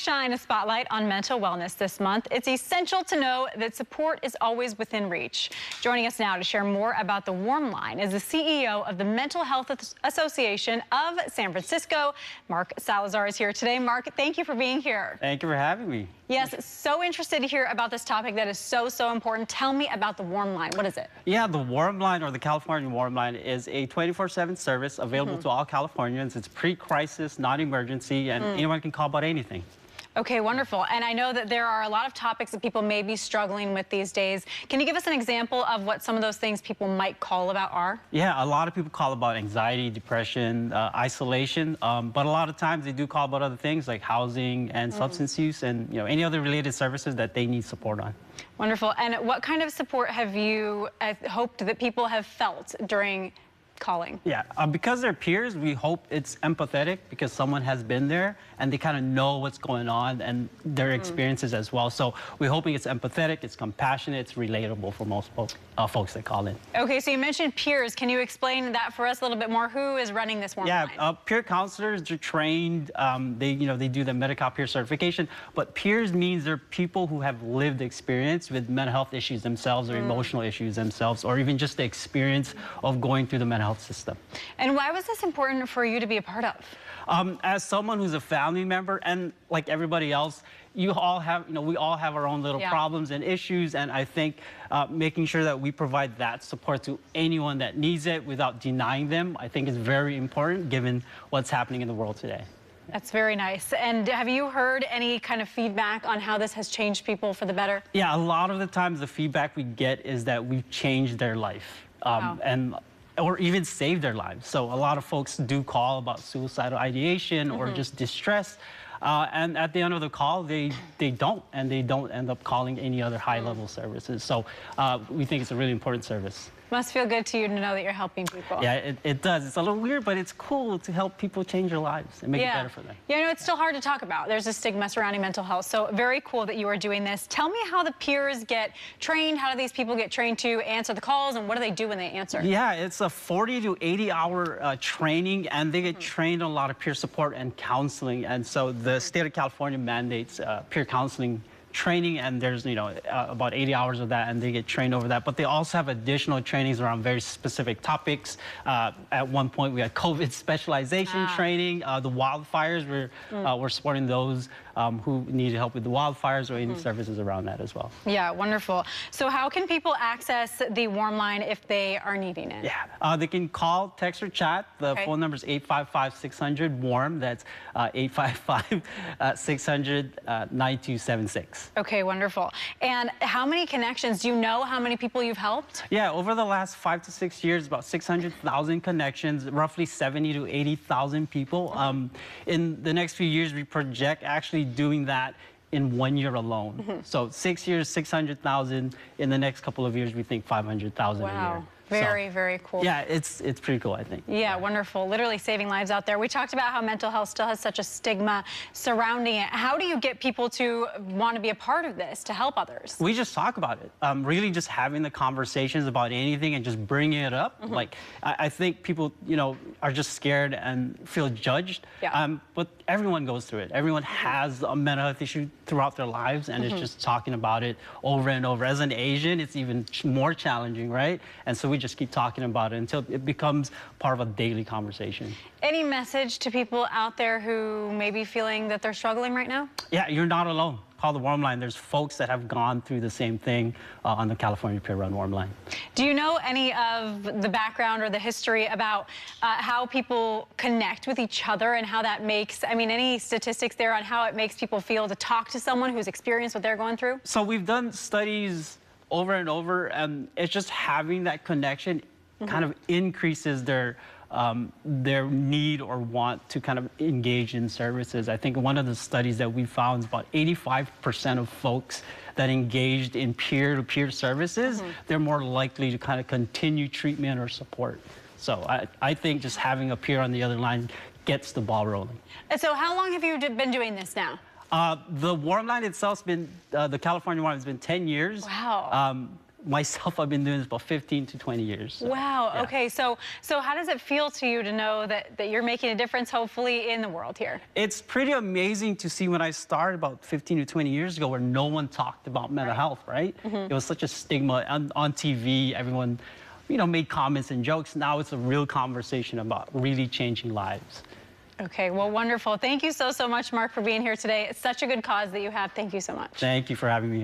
shine a spotlight on mental wellness this month, it's essential to know that support is always within reach. Joining us now to share more about the Warm Line is the CEO of the Mental Health Association of San Francisco. Mark Salazar is here today. Mark, thank you for being here. Thank you for having me. Yes, so interested to hear about this topic that is so important. Tell me about the Warm Line. What is it? Yeah, the Warm Line, or the California Warm Line, is a 24/7 service available to all Californians. It's pre-crisis, non-emergency, and anyone can call about anything. Okay, wonderful. And I know that there are a lot of topics that people may be struggling with these days. Can you give us an example of what some of those things people might call about are? Yeah, a lot of people call about anxiety, depression, isolation, but a lot of times they do call about other things like housing and substance use and any other related services that they need support on. Wonderful. And what kind of support have you hoped that people have felt during calling? Yeah, because they're peers, we hope it's empathetic because someone has been there and they kind of know what's going on and their experiences as well. So we're hoping it's empathetic, it's compassionate, it's relatable for most folks that call in. Okay, so you mentioned peers. Can you explain that for us a little bit more? Who is running this Warm Line? Yeah, peer counselors are trained. They do the Medi-Cal peer certification, but peers means they're people who have lived experience with mental health issues themselves or emotional issues themselves, or even just the experience of going through the mental health system. And why was this important for you to be a part of? As someone who's a family member, and like everybody else, we all have our own little problems and issues, and I think making sure that we provide that support to anyone that needs it without denying them, I think is very important given what's happening in the world today. That's very nice. And have you heard any kind of feedback on how this has changed people for the better? Yeah, a lot of the times the feedback we get is that we've changed their life. Or even save their lives. So a lot of folks do call about suicidal ideation or just distress. And at the end of the call, they don't end up calling any other high-level services. So we think it's a really important service. Must feel good to you to know that you're helping people. Yeah, it does. It's a little weird, but it's cool to help people change their lives and make it better for them. Yeah, it's still hard to talk about. There's a stigma surrounding mental health. So very cool that you are doing this. Tell me how the peers get trained. How do these people get trained to answer the calls, and what do they do when they answer? Yeah, it's a 40 to 80 hour training, and they get trained on a lot of peer support and counseling. And so the state of California mandates peer counseling training, and there's about 80 hours of that, and they get trained over that. But they also have additional trainings around very specific topics. At one point we had COVID specialization training. The wildfires, we're supporting those who need help with the wildfires or any services around that as well. Yeah, wonderful. So how can people access the Warm Line if they are needing it? Yeah, they can call, text, or chat. The phone number is 855-600-WARM. That's 855-600-9276. Okay, wonderful. And how many connections? Do you know how many people you've helped? Yeah, over the last 5 to 6 years, about 600,000 connections, roughly 70 to 80,000 people. In the next few years, we project actually doing that in 1 year alone. So 6 years, 600,000. In the next couple of years, we think 500,000 a year. Very cool. Yeah, it's pretty cool, I think. Yeah, wonderful. Literally saving lives out there. We talked about how mental health still has such a stigma surrounding it. How do you get people to want to be a part of this, to help others? We just talk about it. Really just having the conversations about anything and just bringing it up. Like, I think people, are just scared and feel judged. But everyone goes through it. Everyone has a mental health issue throughout their lives, and it's just talking about it over and over. As an Asian, it's even more challenging, right? And so we just keep talking about it until it becomes part of a daily conversation. Any message to people out there who may be feeling that they're struggling right now? Yeah, you're not alone. Call the Warm Line. There's folks that have gone through the same thing on the California Peer Run Warm Line. Do you know any of the background or the history about how people connect with each other and how that makes, any statistics there on how it makes people feel to talk to someone who's experienced what they're going through? So we've done studies over and over, and it's just having that connection kind of increases their need or want to kind of engage in services. I think one of the studies that we found is about 85% of folks that engaged in peer-to-peer services, they're more likely to kind of continue treatment or support. So I think just having a peer on the other line gets the ball rolling. So how long have you been doing this now? The Warm Line itself has been, the California Warm has been 10 years. Wow. myself, I've been doing this about 15 to 20 years. So, Wow. yeah. Okay. So how does it feel to you to know that you're making a difference, hopefully, in the world here? It's pretty amazing to see when I started about 15 to 20 years ago where no one talked about mental health, right? It was such a stigma on TV. Everyone, made comments and jokes. Now it's a real conversation about really changing lives. Okay. Well, wonderful. Thank you so much, Mark, for being here today. It's such a good cause that you have. Thank you so much. Thank you for having me.